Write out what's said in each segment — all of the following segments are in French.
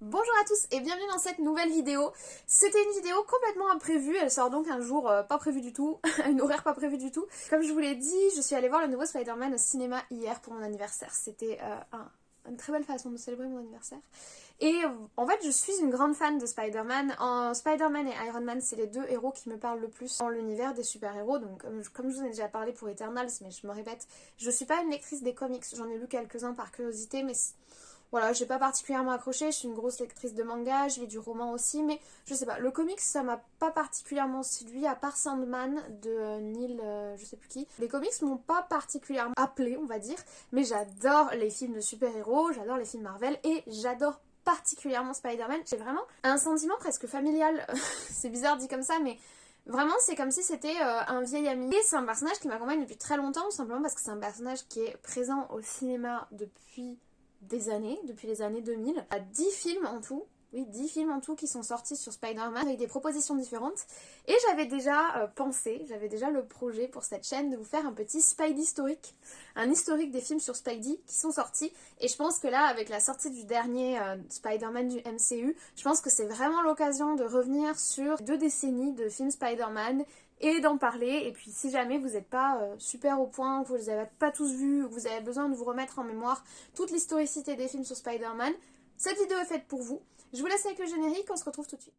Bonjour à tous et bienvenue dans cette nouvelle vidéo. C'était une vidéo complètement imprévue, elle sort donc un jour pas prévu du tout, un horaire pas prévu du tout. Comme je vous l'ai dit, je suis allée voir le nouveau Spider-Man au cinéma hier pour mon anniversaire. C'était une très belle façon de célébrer mon anniversaire. Et en fait, je suis une grande fan de Spider-Man. Spider-Man et Iron Man, c'est les deux héros qui me parlent le plus dans l'univers des super-héros. Donc, comme je vous en ai déjà parlé pour Eternals, mais je me répète, je suis pas une lectrice des comics. J'en ai lu quelques-uns par curiosité, mais voilà, j'ai pas particulièrement accroché. Je suis une grosse lectrice de manga, je lis du roman aussi, mais je sais pas. Le comics, ça m'a pas particulièrement séduit, à part Sandman de Neil, je sais plus qui. Les comics m'ont pas particulièrement appelé, on va dire, mais j'adore les films de super-héros, j'adore les films Marvel et j'adore particulièrement Spider-Man. J'ai vraiment un sentiment presque familial. C'est bizarre dit comme ça, mais vraiment c'est comme si c'était un vieil ami. Et c'est un personnage qui m'accompagne depuis très longtemps, tout simplement parce que c'est un personnage qui est présent au cinéma depuis des années, depuis les années 2000. À 10 films en tout. Oui, 10 films en tout qui sont sortis sur Spider-Man avec des propositions différentes. Et j'avais déjà pensé, j'avais déjà le projet pour cette chaîne de vous faire un petit Spidey historique. Un historique des films sur Spidey qui sont sortis. Et je pense que là, avec la sortie du dernier Spider-Man du MCU, je pense que c'est vraiment l'occasion de revenir sur 2 décennies de films Spider-Man et d'en parler. Et puis si jamais vous n'êtes pas super au point, que vous les avez pas tous vus, ou que vous avez besoin de vous remettre en mémoire toute l'historicité des films sur Spider-Man, cette vidéo est faite pour vous. Je vous laisse avec le générique, on se retrouve tout de suite.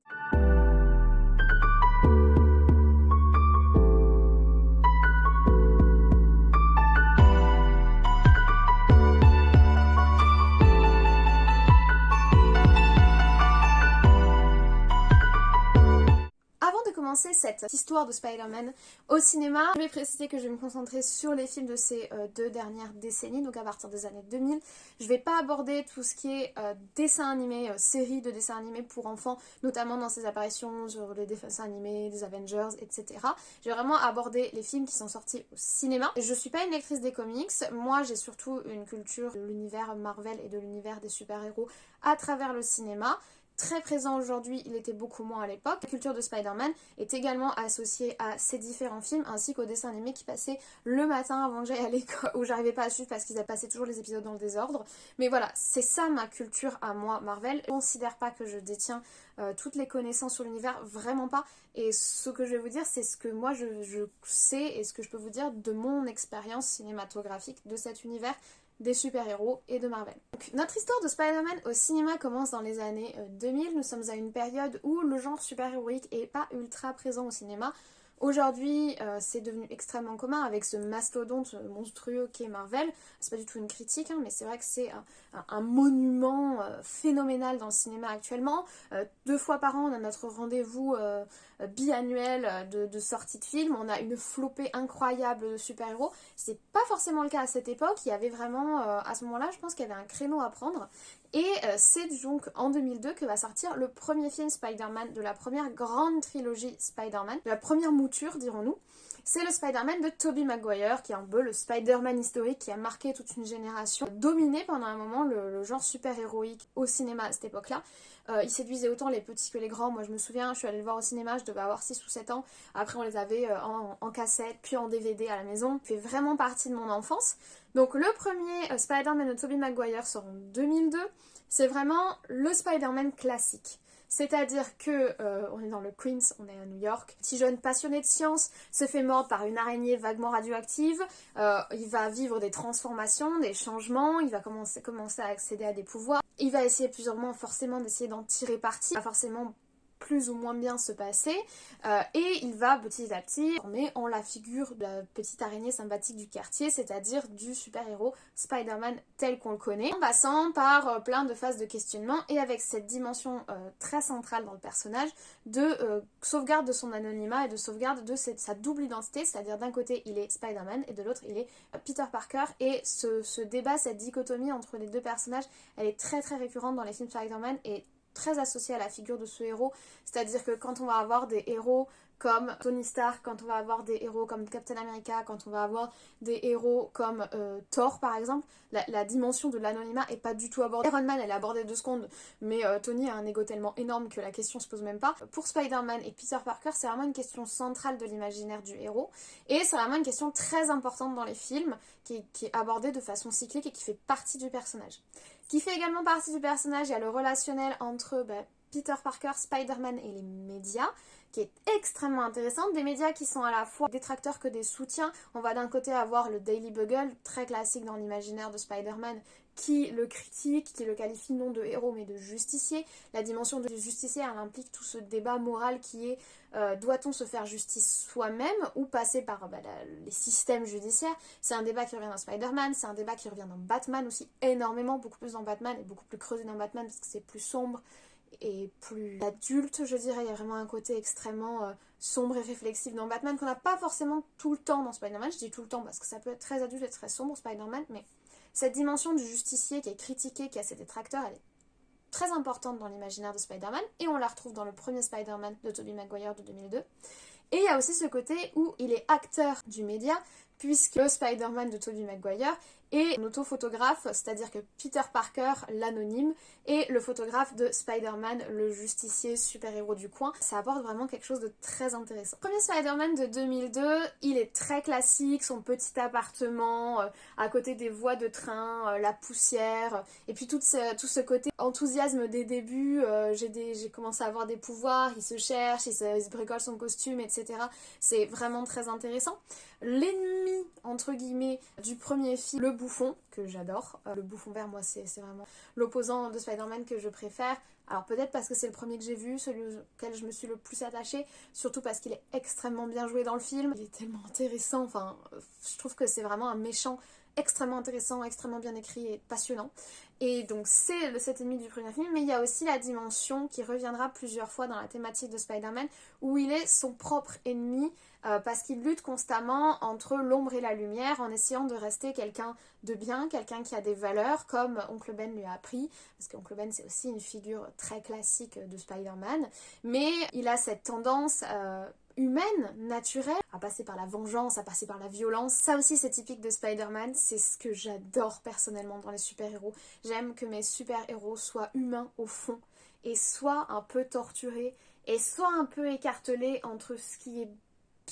Avant de commencer cette histoire de Spider-Man au cinéma, je vais préciser que je vais me concentrer sur les films de ces 2 dernières décennies, donc à partir des années 2000. Je vais pas aborder tout ce qui est dessins animés, séries de dessins animés pour enfants, notamment dans ses apparitions sur les dessins animés des Avengers, etc. Je vais vraiment aborder les films qui sont sortis au cinéma. Je suis pas une lectrice des comics, moi j'ai surtout une culture de l'univers Marvel et de l'univers des super-héros à travers le cinéma. Très présent aujourd'hui, il était beaucoup moins à l'époque. La culture de Spider-Man est également associée à ces différents films ainsi qu'aux dessins animés qui passaient le matin avant que j'aille à l'école, où j'arrivais pas à suivre parce qu'ils passaient toujours les épisodes dans le désordre. Mais voilà, c'est ça ma culture à moi, Marvel. Je ne considère pas que je détiens toutes les connaissances sur l'univers, vraiment pas. Et ce que je vais vous dire, c'est ce que moi je sais et ce que je peux vous dire de mon expérience cinématographique de cet univers des super-héros et de Marvel. Donc, notre histoire de Spider-Man au cinéma commence dans les années 2000. Nous sommes à une période où le genre super-héroïque est pas ultra présent au cinéma. Aujourd'hui, c'est devenu extrêmement commun avec ce mastodonte monstrueux qu'est Marvel. C'est pas du tout une critique, hein, mais c'est vrai que c'est un monument phénoménal dans le cinéma actuellement. 2 fois par an, on a notre rendez-vous biannuel de sortie de film. On a une flopée incroyable de super-héros. C'est pas forcément le cas à cette époque. Il y avait vraiment, à ce moment-là, je pense qu'il y avait un créneau à prendre. Et c'est donc en 2002 que va sortir le premier film Spider-Man de la première grande trilogie Spider-Man, de la première mouture dirons-nous. C'est le Spider-Man de Tobey Maguire, qui est un peu le Spider-Man historique qui a marqué toute une génération, dominé pendant un moment le genre super-héroïque au cinéma à cette époque-là. Il séduisait autant les petits que les grands. Moi je me souviens, je suis allée le voir au cinéma, je devais avoir 6 ou 7 ans. Après on les avait en cassette, puis en DVD à la maison. Ça fait vraiment partie de mon enfance. Donc le premier Spider-Man de Tobey Maguire sort en 2002. C'est vraiment le Spider-Man classique. C'est-à-dire que on est dans le Queens, on est à New York. Petit jeune passionné de science se fait mordre par une araignée vaguement radioactive. Il va vivre des transformations, des changements. Il va commencer à accéder à des pouvoirs. Il va essayer plusieurs mois forcément d'essayer d'en tirer parti. Pas forcément plus ou moins bien se passer et il va petit à petit former en la figure de la petite araignée sympathique du quartier, c'est-à-dire du super-héros Spider-Man tel qu'on le connaît, en passant par plein de phases de questionnement et avec cette dimension très centrale dans le personnage de sauvegarde de son anonymat et de sauvegarde de sa double identité, c'est-à-dire d'un côté il est Spider-Man et de l'autre il est Peter Parker, et ce débat, cette dichotomie entre les 2 personnages, elle est très très récurrente dans les films Spider-Man et très associé à la figure de ce héros, c'est-à-dire que quand on va avoir des héros comme Tony Stark, quand on va avoir des héros comme Captain America, quand on va avoir des héros comme Thor par exemple, la dimension de l'anonymat est pas du tout abordée. Iron Man elle est abordée 2 secondes, mais Tony a un ego tellement énorme que la question se pose même pas. Pour Spider-Man et Peter Parker, c'est vraiment une question centrale de l'imaginaire du héros, et c'est vraiment une question très importante dans les films, qui est abordée de façon cyclique et qui fait partie du personnage. Qui fait également partie du personnage, il y a le relationnel entre Peter Parker, Spider-Man et les médias, qui est extrêmement intéressante. Des médias qui sont à la fois détracteurs que des soutiens. On va d'un côté avoir le Daily Bugle, très classique dans l'imaginaire de Spider-Man, qui le critique, qui le qualifie non de héros mais de justicier. La dimension du justicier, elle implique tout ce débat moral qui est doit-on se faire justice soi-même ou passer par les systèmes judiciaires. C'est un débat qui revient dans Spider-Man, c'est un débat qui revient dans Batman aussi énormément, beaucoup plus dans Batman et beaucoup plus creusé dans Batman parce que c'est plus sombre et plus adulte, je dirais. Il y a vraiment un côté extrêmement sombre et réflexif dans Batman qu'on n'a pas forcément tout le temps dans Spider-Man. Je dis tout le temps parce que ça peut être très adulte et très sombre Spider-Man, mais cette dimension du justicier qui est critiquée, qui a ses détracteurs, elle est très importante dans l'imaginaire de Spider-Man, et on la retrouve dans le premier Spider-Man de Tobey Maguire de 2002. Et il y a aussi ce côté où il est acteur du média, puisque le Spider-Man de Tobey Maguire est un autophotographe, c'est-à-dire que Peter Parker, l'anonyme, est le photographe de Spider-Man, le justicier super-héros du coin. Ça apporte vraiment quelque chose de très intéressant. Le premier Spider-Man de 2002, il est très classique, son petit appartement, à côté des voies de train, la poussière, et puis tout ce côté enthousiasme des débuts, j'ai commencé à avoir des pouvoirs, il se cherche, il se bricole son costume, etc. C'est vraiment très intéressant. L'ennemi, entre guillemets, du premier film, le bouffon, que j'adore. Le bouffon vert, moi, c'est vraiment l'opposant de Spider-Man que je préfère. Alors peut-être parce que c'est le premier que j'ai vu, celui auquel je me suis le plus attachée, surtout parce qu'il est extrêmement bien joué dans le film. Il est tellement intéressant, enfin, je trouve que c'est vraiment un méchant extrêmement intéressant, extrêmement bien écrit et passionnant. Et donc c'est cet ennemi du premier film, mais il y a aussi la dimension qui reviendra plusieurs fois dans la thématique de Spider-Man, où il est son propre ennemi, parce qu'il lutte constamment entre l'ombre et la lumière en essayant de rester quelqu'un de bien, quelqu'un qui a des valeurs, comme Oncle Ben lui a appris, parce qu'Oncle Ben c'est aussi une figure très classique de Spider-Man, mais il a cette tendance humaine, naturelle, à passer par la vengeance, à passer par la violence. Ça aussi c'est typique de Spider-Man, c'est ce que j'adore personnellement dans les super-héros. J'aime que mes super-héros soient humains au fond, et soient un peu torturés, et soient un peu écartelés entre ce qui est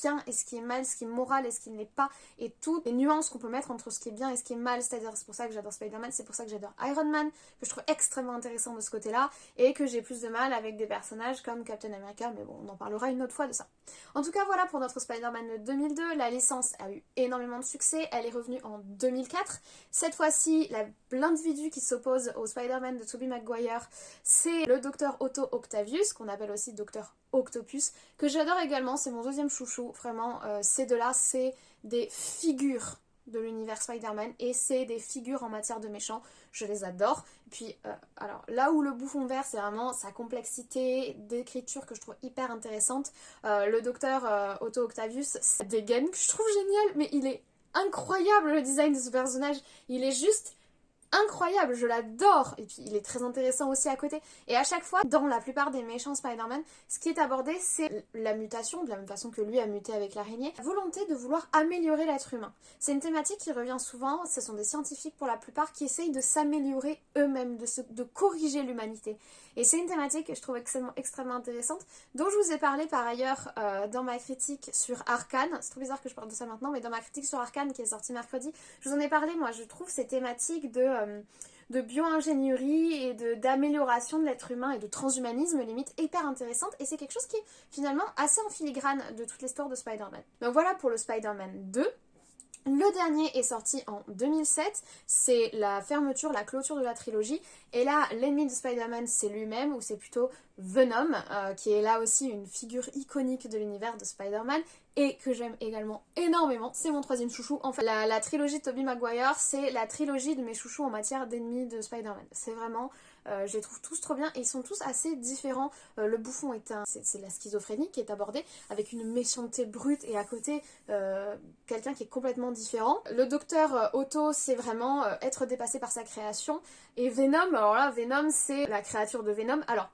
bien et ce qui est mal, ce qui est moral et ce qui ne l'est pas, et toutes les nuances qu'on peut mettre entre ce qui est bien et ce qui est mal. C'est-à-dire, c'est pour ça que j'adore Spider-Man, c'est pour ça que j'adore Iron Man, que je trouve extrêmement intéressant de ce côté-là, et que j'ai plus de mal avec des personnages comme Captain America, mais bon, on en parlera une autre fois de ça. En tout cas, voilà pour notre Spider-Man de 2002. La licence a eu énormément de succès, elle est revenue en 2004. Cette fois-ci, l'individu qui s'oppose au Spider-Man de Tobey Maguire, c'est le docteur Otto Octavius, qu'on appelle aussi docteur Octopus, que j'adore également, c'est mon deuxième chouchou, vraiment, ces deux-là, c'est des figures de l'univers Spider-Man, et c'est des figures en matière de méchants, je les adore. Et puis, alors, là où le bouffon vert, c'est vraiment sa complexité d'écriture que je trouve hyper intéressante. Le docteur Otto Octavius, c'est des gaines que je trouve génial, mais il est incroyable le design de ce personnage, il est juste incroyable, je l'adore, et puis il est très intéressant aussi à côté. Et à chaque fois, dans la plupart des méchants Spider-Man, ce qui est abordé, c'est la mutation, de la même façon que lui a muté avec l'araignée, la volonté de vouloir améliorer l'être humain. C'est une thématique qui revient souvent, ce sont des scientifiques pour la plupart qui essayent de s'améliorer eux-mêmes, de corriger l'humanité. Et c'est une thématique que je trouve extrêmement intéressante, dont je vous ai parlé par ailleurs dans ma critique sur Arcane. C'est trop bizarre que je parle de ça maintenant, mais dans ma critique sur Arcane qui est sortie mercredi, je vous en ai parlé. Moi je trouve ces thématiques de bio-ingénierie et d'amélioration de l'être humain et de transhumanisme limite hyper intéressante, et c'est quelque chose qui est finalement assez en filigrane de toute l'histoire de Spider-Man. Donc voilà pour le Spider-Man 2. Le dernier est sorti en 2007, c'est la fermeture, la clôture de la trilogie, et là l'ennemi de Spider-Man c'est lui-même, ou c'est plutôt Venom, qui est là aussi une figure iconique de l'univers de Spider-Man, et que j'aime également énormément, c'est mon troisième chouchou. En fait, la trilogie de Tobey Maguire, c'est la trilogie de mes chouchous en matière d'ennemis de Spider-Man. C'est vraiment, je les trouve tous trop bien, et ils sont tous assez différents. Le bouffon c'est la schizophrénie qui est abordée, avec une méchanceté brute, et à côté, quelqu'un qui est complètement différent. Le docteur Otto, c'est vraiment être dépassé par sa création, et Venom, alors là, Venom, c'est la créature de Venom. Alors,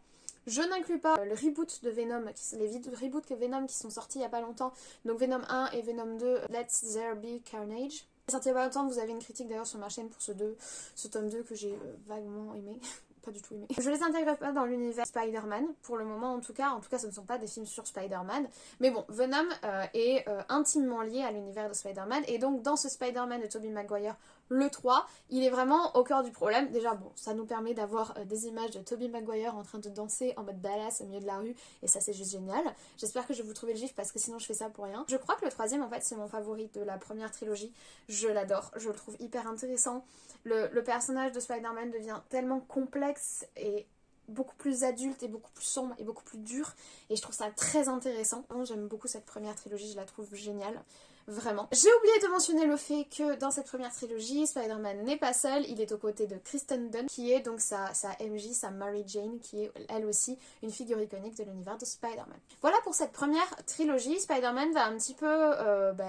Je n'inclus pas le reboot de Venom, les reboots que Venom qui sont sortis il y a pas longtemps, donc Venom 1 et Venom 2, Let's There Be Carnage. Sorti il y a pas longtemps, vous avez une critique d'ailleurs sur ma chaîne pour ce tome 2 que j'ai vaguement aimé. Pas du tout aimé. Je les intègre pas dans l'univers Spider-Man, pour le moment en tout cas ce ne sont pas des films sur Spider-Man, mais bon, Venom est intimement lié à l'univers de Spider-Man, et donc dans ce Spider-Man de Tobey Maguire, le 3, il est vraiment au cœur du problème. Déjà bon, ça nous permet d'avoir des images de Tobey Maguire en train de danser en mode badass au milieu de la rue, et ça c'est juste génial. J'espère que je vais vous trouver le gif parce que sinon je fais ça pour rien. Je crois que le troisième en fait c'est mon favori de la première trilogie, je l'adore, je le trouve hyper intéressant. Le personnage de Spider-Man devient tellement complexe et beaucoup plus adulte et beaucoup plus sombre et beaucoup plus dur, et je trouve ça très intéressant. J'aime beaucoup cette première trilogie, je la trouve géniale. Vraiment. J'ai oublié de mentionner le fait que dans cette première trilogie, Spider-Man n'est pas seul, il est aux côtés de Kristen Dunst, qui est donc sa MJ, sa Mary Jane, qui est elle aussi une figure iconique de l'univers de Spider-Man. Voilà pour cette première trilogie. Spider-Man va un petit peu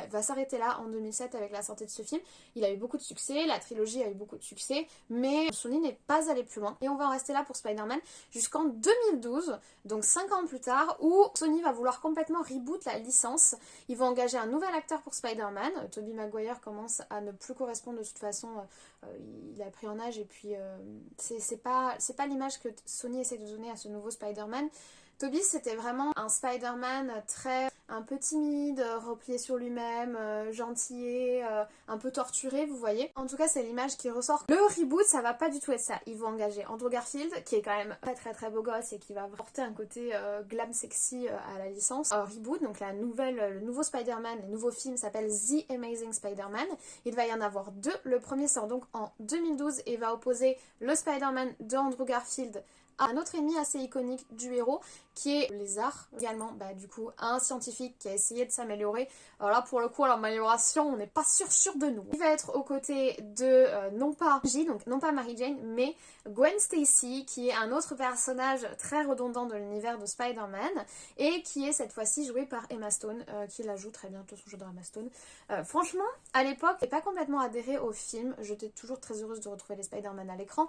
va s'arrêter là en 2007 avec la sortie de ce film. Il a eu beaucoup de succès, la trilogie a eu beaucoup de succès, mais Sony n'est pas allé plus loin. Et on va en rester là pour Spider-Man jusqu'en 2012, donc 5 ans plus tard, où Sony va vouloir complètement reboot la licence. Ils vont engager un nouvel acteur pour Spider-Man. Tobey Maguire commence à ne plus correspondre de toute façon, il a pris en âge, et puis c'est pas l'image que Sony essaie de donner à ce nouveau Spider-Man. Tobey c'était vraiment un Spider-Man un peu timide, replié sur lui-même, gentillet, un peu torturé, vous voyez. En tout cas c'est l'image qui ressort. Le reboot ça va pas du tout être ça. Ils vont engager Andrew Garfield qui est quand même très beau gosse et qui va porter un côté glam sexy à la licence. Reboot, donc le nouveau Spider-Man, le nouveau film s'appelle The Amazing Spider-Man. Il va y en avoir 2. Le premier sort donc en 2012 et va opposer le Spider-Man d'Andrew Garfield à un autre ennemi assez iconique du héros qui est le lézard. Également du coup un scientifique qui a essayé de s'améliorer. Alors là pour le coup l'amélioration on n'est pas sûr de nous. Il va être aux côtés de non pas J, donc non pas Mary Jane, mais Gwen Stacy, qui est un autre personnage très redondant de l'univers de Spider-Man et qui est cette fois-ci joué par Emma Stone, qui la joue très bien. De toute façon j'adore Emma Stone. Franchement à l'époque j'ai pas complètement adhéré au film, j'étais toujours très heureuse de retrouver les Spider-Man à l'écran,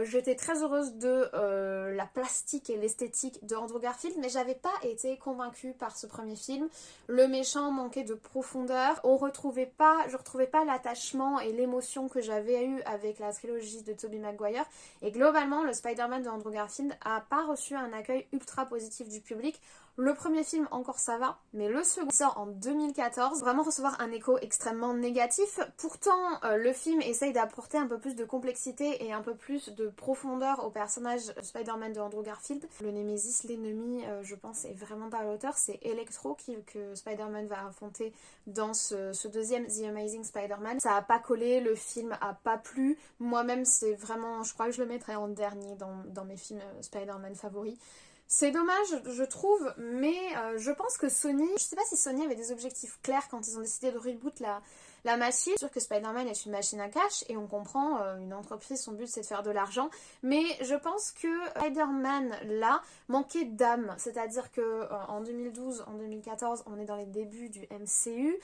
j'étais très heureuse de la plastique et l'esthétique de Andrew Garfield, mais j'avais pas été convaincue par ce premier film. Le méchant manquait de profondeur, je retrouvais pas l'attachement et l'émotion que j'avais eu avec la trilogie de Tobey Maguire, et globalement le Spider-Man de Andrew Garfield a pas reçu un accueil ultra positif du public. Le premier film encore ça va, mais le second sort en 2014, vraiment recevoir un écho extrêmement négatif. Pourtant le film essaye d'apporter un peu plus de complexité et un peu plus de profondeur au personnage Spider-Man de Andrew Garfield. Le Némésis, l'ennemi, je pense, est vraiment pas à l'auteur. C'est Electro que Spider-Man va affronter dans ce deuxième The Amazing Spider-Man. Ça a pas collé, le film a pas plu. Moi-même c'est vraiment, je crois que je le mettrais en dernier dans mes films Spider-Man favoris. C'est dommage, je trouve, mais je pense que Sony, je sais pas si Sony avait des objectifs clairs quand ils ont décidé de reboot la machine. C'est sûr que Spider-Man est une machine à cash et on comprend, une entreprise, son but c'est de faire de l'argent, mais je pense que Spider-Man là manquait d'âme, c'est-à-dire que en 2012, en 2014, on est dans les débuts du MCU.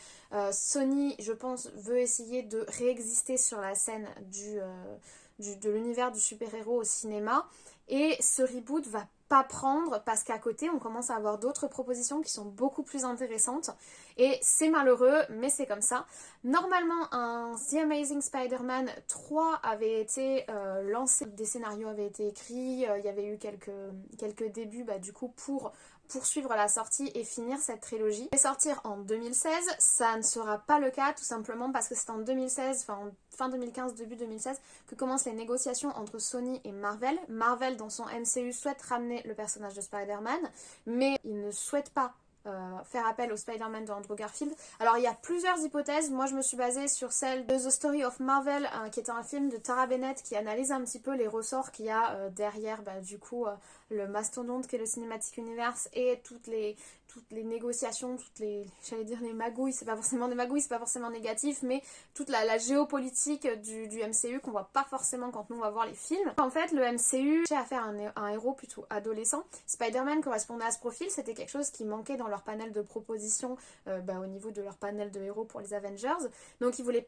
Sony, je pense, veut essayer de réexister sur la scène de l'univers du super-héros au cinéma, et ce reboot va pas prendre parce qu'à côté on commence à avoir d'autres propositions qui sont beaucoup plus intéressantes, et c'est malheureux mais c'est comme ça. Normalement un The Amazing Spider-Man 3 avait été lancé, des scénarios avaient été écrits, il y avait eu quelques débuts du coup pour poursuivre la sortie et finir cette trilogie. Et sortir en 2016, ça ne sera pas le cas tout simplement parce que c'est en 2016, fin 2015, début 2016 que commencent les négociations entre Sony et Marvel. Marvel dans son MCU souhaite ramener le personnage de Spider-Man, mais il ne souhaite pas faire appel au Spider-Man de Andrew Garfield. Alors il y a plusieurs hypothèses, moi je me suis basée sur celle de The Story of Marvel, qui est un film de Tara Bennett qui analyse un petit peu les ressorts qu'il y a derrière du coup le mastodonte qu'est le Cinematic Universe et toutes les négociations, j'allais dire les magouilles, c'est pas forcément des magouilles, c'est pas forcément négatif, mais toute la géopolitique du MCU qu'on voit pas forcément quand nous on va voir les films. En fait le MCU cherche à faire un héros plutôt adolescent. Spider-Man correspondait à ce profil, c'était quelque chose qui manquait dans leur panel de propositions au niveau de leur panel de héros pour les Avengers. Donc ils pouvaient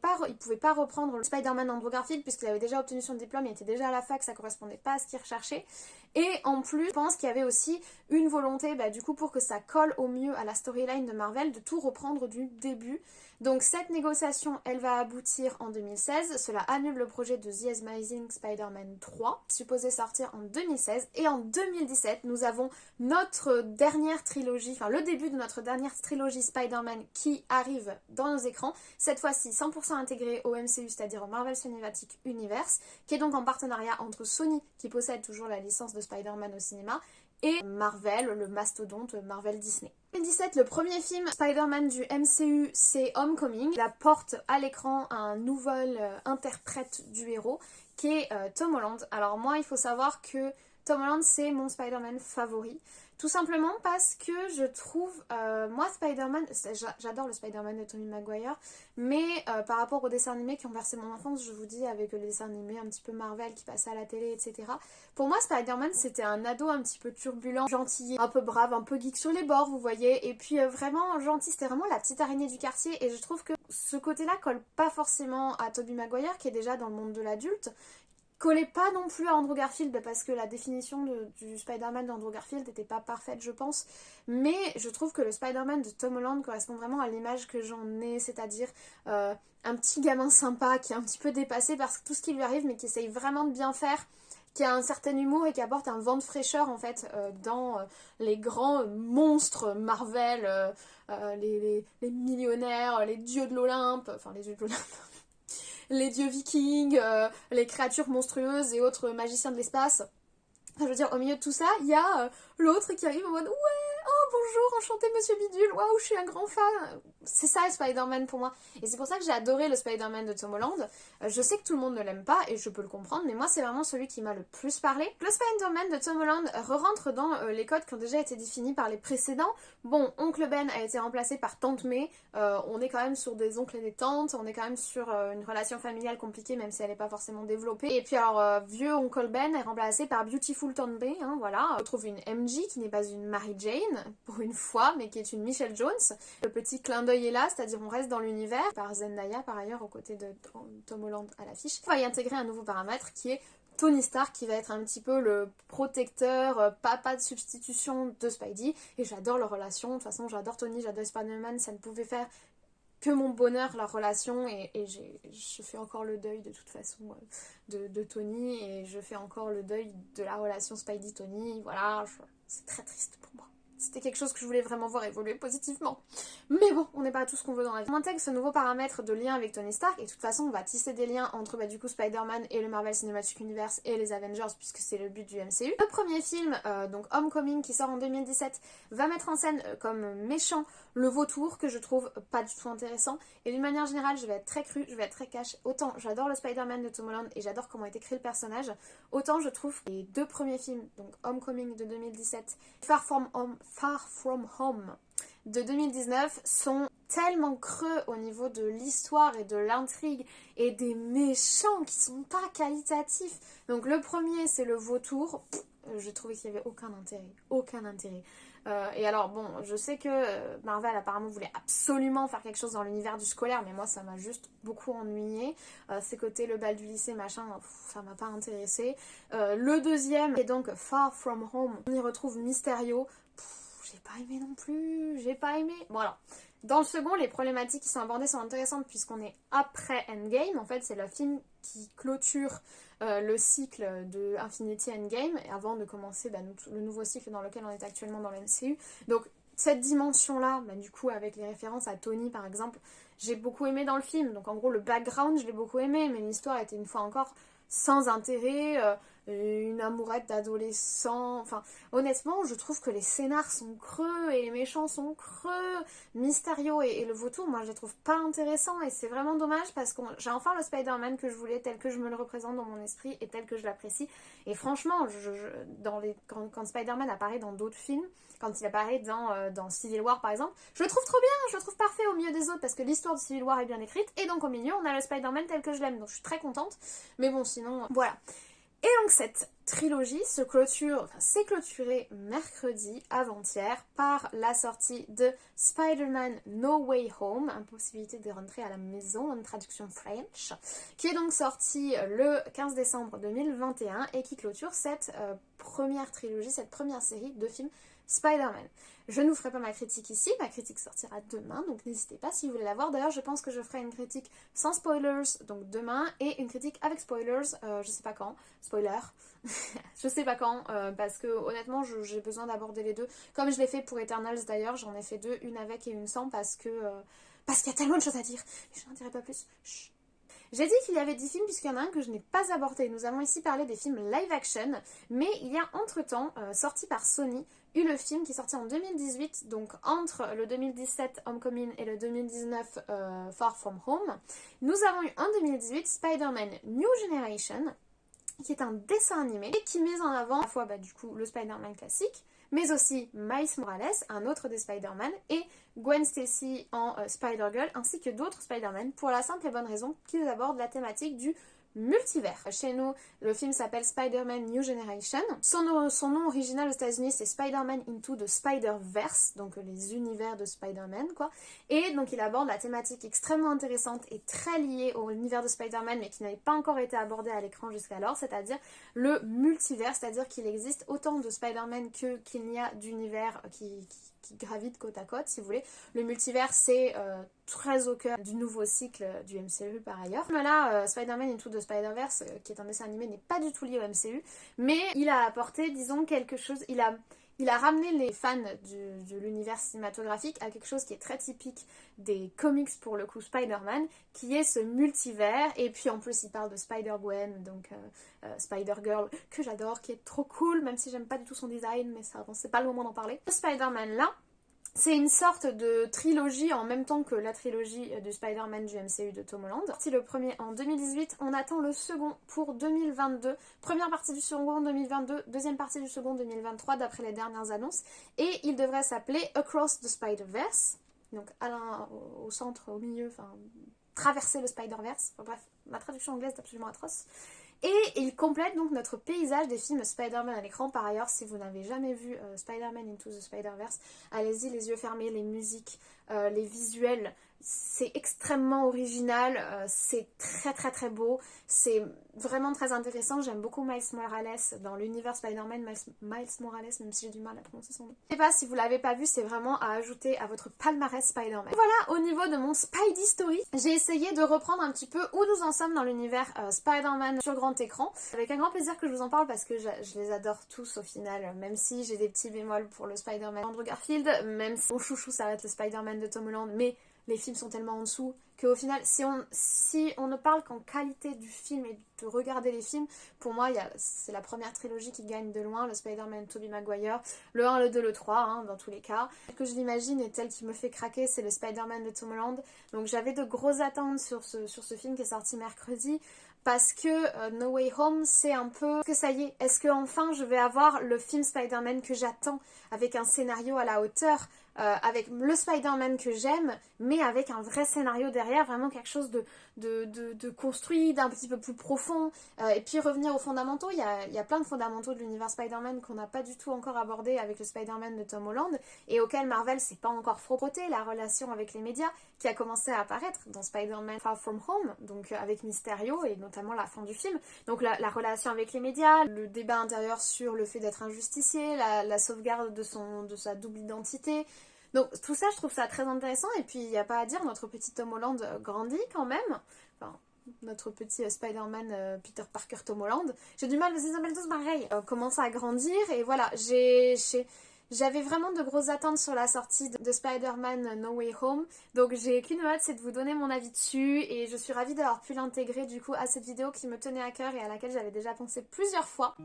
pas reprendre le Spider-Man Andrew Garfield puisqu'il avait déjà obtenu son diplôme, il était déjà à la fac, ça correspondait pas à ce qu'ils recherchaient. Et en plus plus, je pense qu'il y avait aussi une volonté, du coup, pour que ça colle au mieux à la storyline de Marvel, de tout reprendre du début. Donc cette négociation, elle va aboutir en 2016. Cela annule le projet de The Amazing Spider-Man 3, supposé sortir en 2016. Et en 2017, nous avons notre dernière trilogie, enfin le début de notre dernière trilogie Spider-Man qui arrive dans nos écrans. Cette fois-ci 100% intégrée au MCU, c'est-à-dire au Marvel Cinematic Universe, qui est donc en partenariat entre Sony, qui possède toujours la licence de Spider-Man au cinéma, et Marvel, le mastodonte Marvel Disney. En 2017, le premier film Spider-Man du MCU, c'est Homecoming. Il apporte à l'écran un nouvel interprète du héros, qui est Tom Holland. Alors moi, il faut savoir que Tom Holland, c'est mon Spider-Man favori. Tout simplement parce que je trouve, moi Spider-Man, j'adore le Spider-Man de Tobey Maguire, mais par rapport aux dessins animés qui ont bercé mon enfance, je vous dis, avec les dessins animés un petit peu Marvel qui passaient à la télé, etc. Pour moi, Spider-Man, c'était un ado un petit peu turbulent, gentil, un peu brave, un peu geek sur les bords, vous voyez, et puis vraiment gentil, c'était vraiment la petite araignée du quartier, et je trouve que ce côté-là colle pas forcément à Tobey Maguire, qui est déjà dans le monde de l'adulte, collait pas non plus à Andrew Garfield parce que la définition du Spider-Man d'Andrew Garfield n'était pas parfaite, je pense, mais je trouve que le Spider-Man de Tom Holland correspond vraiment à l'image que j'en ai, c'est-à-dire un petit gamin sympa qui est un petit peu dépassé par tout ce qui lui arrive mais qui essaye vraiment de bien faire, qui a un certain humour et qui apporte un vent de fraîcheur en fait dans les grands monstres Marvel, les millionnaires, les dieux de l'Olympe, enfin les dieux de l'Olympe, les dieux vikings, les créatures monstrueuses et autres magiciens de l'espace. Enfin, je veux dire, au milieu de tout ça, il y a l'autre qui arrive en mode « Ouais, oh bonjour, enchanté monsieur Bidule, waouh, je suis un grand fan !» C'est ça Spider-Man pour moi. Et c'est pour ça que j'ai adoré le Spider-Man de Tom Holland. Je sais que tout le monde ne l'aime pas et je peux le comprendre, mais moi c'est vraiment celui qui m'a le plus parlé. Le Spider-Man de Tom Holland re-rentre dans les codes qui ont déjà été définis par les précédents. Bon, Oncle Ben a été remplacé par Tante May. On est quand même sur des oncles et des tantes, on est quand même sur une relation familiale compliquée même si elle n'est pas forcément développée. Et puis alors, vieux Oncle Ben est remplacé par Beautiful Tante May, hein, voilà. On retrouve une MJ qui n'est pas une Mary Jane, pour une fois, mais qui est une Michelle Jones. Le petit clin d'œil est là, c'est-à-dire on reste dans l'univers, par Zendaya par ailleurs, aux côtés de Tom Holland à l'affiche. On va y intégrer un nouveau paramètre qui est Tony Stark, qui va être un petit peu le protecteur, papa de substitution de Spidey, et j'adore leur relation. De toute façon, j'adore Tony, j'adore Spider-Man, ça ne pouvait faire que mon bonheur, leur relation, et je fais encore le deuil de toute façon de Tony, et je fais encore le deuil de la relation Spidey-Tony, voilà, c'est très triste pour moi. C'était quelque chose que je voulais vraiment voir évoluer positivement. Mais bon, on n'est pas tout ce qu'on veut dans la vie. On intègre ce nouveau paramètre de lien avec Tony Stark, et de toute façon, on va tisser des liens entre du coup Spider-Man et le Marvel Cinematic Universe et les Avengers, puisque c'est le but du MCU. Le premier film, donc Homecoming, qui sort en 2017, va mettre en scène comme méchant le vautour, que je trouve pas du tout intéressant. Et d'une manière générale, je vais être très crue, je vais être très cash. Autant j'adore le Spider-Man de Tom Holland et j'adore comment est écrit le personnage, autant je trouve que les deux premiers films, donc Homecoming de 2017, Far From Home de 2019, sont tellement creux au niveau de l'histoire et de l'intrigue et des méchants qui sont pas qualitatifs. Donc le premier, c'est le vautour. Je trouvais qu'il y avait aucun intérêt. Et alors bon, je sais que Marvel apparemment voulait absolument faire quelque chose dans l'univers du scolaire, mais moi ça m'a juste beaucoup ennuyé. Ces côtés, le bal du lycée, machin, ça m'a pas intéressé. Le deuxième est donc Far From Home. On y retrouve Mysterio. J'ai pas aimé non plus, Voilà. Dans le second, les problématiques qui sont abordées sont intéressantes puisqu'on est après Endgame. En fait, c'est le film qui clôture le cycle de Infinity Endgame avant de commencer le nouveau cycle dans lequel on est actuellement dans le MCU. Donc cette dimension-là, du coup avec les références à Tony par exemple, j'ai beaucoup aimé dans le film. Donc en gros le background je l'ai beaucoup aimé, mais l'histoire était une fois encore sans intérêt, une amourette d'adolescent, enfin honnêtement je trouve que les scénars sont creux et les méchants sont creux. Mysterio et le vautour, moi je les trouve pas intéressants et c'est vraiment dommage parce que j'ai enfin le Spider-Man que je voulais, tel que je me le représente dans mon esprit et tel que je l'apprécie. Et franchement, quand Spider-Man apparaît dans d'autres films, quand il apparaît dans Civil War par exemple, je le trouve trop bien, je le trouve parfait au milieu des autres parce que l'histoire de Civil War est bien écrite et donc au milieu on a le Spider-Man tel que je l'aime, donc je suis très contente. Mais bon sinon, voilà. Et donc cette trilogie s'est clôturée mercredi avant-hier par la sortie de Spider-Man No Way Home, impossibilité de rentrer à la maison en traduction French, qui est donc sorti le 15 décembre 2021 et qui clôture cette première trilogie, cette première série de films Spider-Man. Je ne vous ferai pas ma critique ici, ma critique sortira demain, donc n'hésitez pas si vous voulez la voir. D'ailleurs, je pense que je ferai une critique sans spoilers, donc demain, et une critique avec spoilers, je sais pas quand, spoiler, je sais pas quand, parce que honnêtement, j'ai besoin d'aborder les deux. Comme je l'ai fait pour Eternals d'ailleurs, j'en ai fait deux, une avec et une sans, parce qu'il y a tellement de choses à dire, mais je n'en dirai pas plus. Chut. J'ai dit qu'il y avait 10 films puisqu'il y en a un que je n'ai pas abordé. Nous avons ici parlé des films live action, mais il y a entre-temps, sorti par Sony, eu le film qui est sorti en 2018, donc entre le 2017 Homecoming et le 2019 Far From Home. Nous avons eu en 2018 Spider-Man New Generation, qui est un dessin animé et qui met en avant à la fois du coup le Spider-Man classique, mais aussi Miles Morales, un autre des Spider-Man, et Gwen Stacy en Spider-Girl, ainsi que d'autres Spider-Man, pour la simple et bonne raison qu'ils abordent la thématique du multivers. Chez nous, le film s'appelle Spider-Man New Generation. Son nom original aux États-Unis, c'est Spider-Man Into the Spider-Verse, donc les univers de Spider-Man, quoi. Et donc il aborde la thématique extrêmement intéressante et très liée au univers de Spider-Man, mais qui n'avait pas encore été abordée à l'écran jusqu'alors, c'est-à-dire le multivers, c'est-à-dire qu'il existe autant de Spider-Man qu'il n'y a d'univers qui gravitent côte à côte, si vous voulez. Le multivers, c'est très au cœur du nouveau cycle du MCU par ailleurs. Mais là, Spider-Man Into the Spider-Verse, qui est un dessin animé, n'est pas du tout lié au MCU, mais il a apporté, disons, quelque chose, il a ramené les fans de l'univers cinématographique à quelque chose qui est très typique des comics pour le coup Spider-Man, qui est ce multivers, et puis en plus il parle de Spider-Gwen, donc Spider-Girl, que j'adore, qui est trop cool, même si j'aime pas du tout son design, mais ça, bon, c'est pas le moment d'en parler. Ce Spider-Man là, c'est une sorte de trilogie en même temps que la trilogie du Spider-Man du MCU de Tom Holland. Sorti le premier en 2018, on attend le second pour 2022. Première partie du second 2022, deuxième partie du second 2023 d'après les dernières annonces. Et il devrait s'appeler Across the Spider-Verse. Donc au centre, au milieu, enfin traverser le Spider-Verse. Enfin, bref, ma traduction anglaise est absolument atroce. Et il complète donc notre paysage des films Spider-Man à l'écran. Par ailleurs, si vous n'avez jamais vu Spider-Man Into the Spider-Verse, allez-y les yeux fermés, les musiques, les visuels, c'est extrêmement original, c'est très très très beau, c'est vraiment très intéressant. J'aime beaucoup Miles Morales dans l'univers Spider-Man, Miles Morales, même si j'ai du mal à prononcer son nom. Je sais pas si vous l'avez pas vu, c'est vraiment à ajouter à votre palmarès Spider-Man. Voilà, au niveau de mon Spidey Story, j'ai essayé de reprendre un petit peu où nous en sommes dans l'univers Spider-Man sur grand écran. Avec un grand plaisir que je vous en parle parce que je les adore tous au final, même si j'ai des petits bémols pour le Spider-Man Andrew Garfield, même si mon chouchou ça va être le Spider-Man de Tom Holland, mais les films sont tellement en dessous qu'au final, si on ne parle qu'en qualité du film et de regarder les films, pour moi, c'est la première trilogie qui gagne de loin, le Spider-Man Tobey Maguire, le 1, le 2, le 3, hein, dans tous les cas. Tel que je l'imagine et tel qui me fait craquer, c'est le Spider-Man de Tom Holland. Donc j'avais de grosses attentes sur ce film qui est sorti mercredi, parce que No Way Home, c'est un peu que ça y est, est-ce que enfin je vais avoir le film Spider-Man que j'attends, avec un scénario à la hauteur, avec le Spider-Man que j'aime, mais avec un vrai scénario derrière, vraiment quelque chose de construit, d'un petit peu plus profond, et puis revenir aux fondamentaux. Il y a plein de fondamentaux de l'univers Spider-Man qu'on n'a pas du tout encore abordé avec le Spider-Man de Tom Holland, et auquel Marvel s'est pas encore frotté, la relation avec les médias, qui a commencé à apparaître dans Spider-Man Far From Home, donc avec Mysterio, et notamment la fin du film. Donc la relation avec les médias, le débat intérieur sur le fait d'être un justicier, la sauvegarde de sa double identité. Donc tout ça, je trouve ça très intéressant, et puis il n'y a pas à dire, notre petit Tom Holland grandit quand même, enfin notre petit Spider-Man Peter Parker Tom Holland, j'ai du mal parce qu'ils s'appellent tous pareil, commence à grandir, et voilà, j'avais vraiment de grosses attentes sur la sortie de Spider-Man No Way Home, donc j'ai qu'une hâte, c'est de vous donner mon avis dessus, et je suis ravie d'avoir pu l'intégrer du coup à cette vidéo qui me tenait à cœur et à laquelle j'avais déjà pensé plusieurs fois.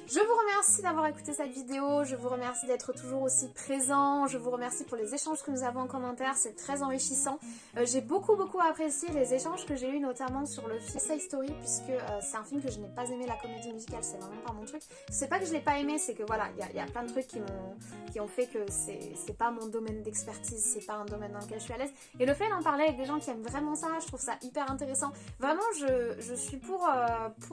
Je vous remercie d'avoir écouté cette vidéo, je vous remercie d'être toujours aussi présent, je vous remercie pour les échanges que nous avons en commentaire, c'est très enrichissant. J'ai beaucoup apprécié les échanges que j'ai eus notamment sur le film Side Story, puisque c'est un film que je n'ai pas aimé, la comédie musicale, c'est vraiment pas mon truc. C'est pas que je l'ai pas aimé, c'est que voilà, il y a plein de trucs qui m'ont qui ont fait que c'est pas mon domaine d'expertise, c'est pas un domaine dans lequel je suis à l'aise. Et le fait d'en parler avec des gens qui aiment vraiment ça, je trouve ça hyper intéressant. Vraiment, je suis pour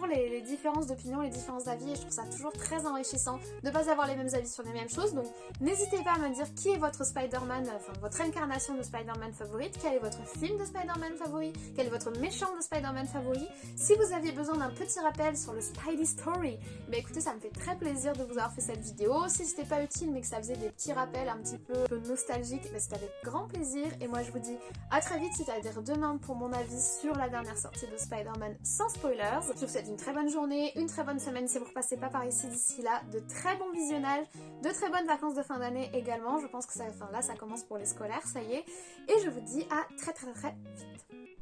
les différences d'opinion, les différences d'avis, et je trouve ça toujours très enrichissant de pas avoir les mêmes avis sur les mêmes choses. Donc n'hésitez pas à me dire qui est votre Spider-Man, enfin votre incarnation de Spider-Man favorite, quel est votre film de Spider-Man favori, quel est votre méchant de Spider-Man favori. Si vous aviez besoin d'un petit rappel sur le Spidey Story, bah écoutez, ça me fait très plaisir de vous avoir fait cette vidéo. Si c'était pas utile mais que ça faisait des petits rappels un petit peu nostalgiques, bah c'était avec grand plaisir. Et moi je vous dis à très vite, c'est-à-dire demain pour mon avis sur la dernière sortie de Spider-Man sans spoilers. Je vous souhaite une très bonne journée, une très bonne semaine si vous repassez pas par ici d'ici là, de très bons visionnages, de très bonnes vacances de fin d'année également. Je pense que ça commence pour les scolaires, ça y est. Et je vous dis à très vite.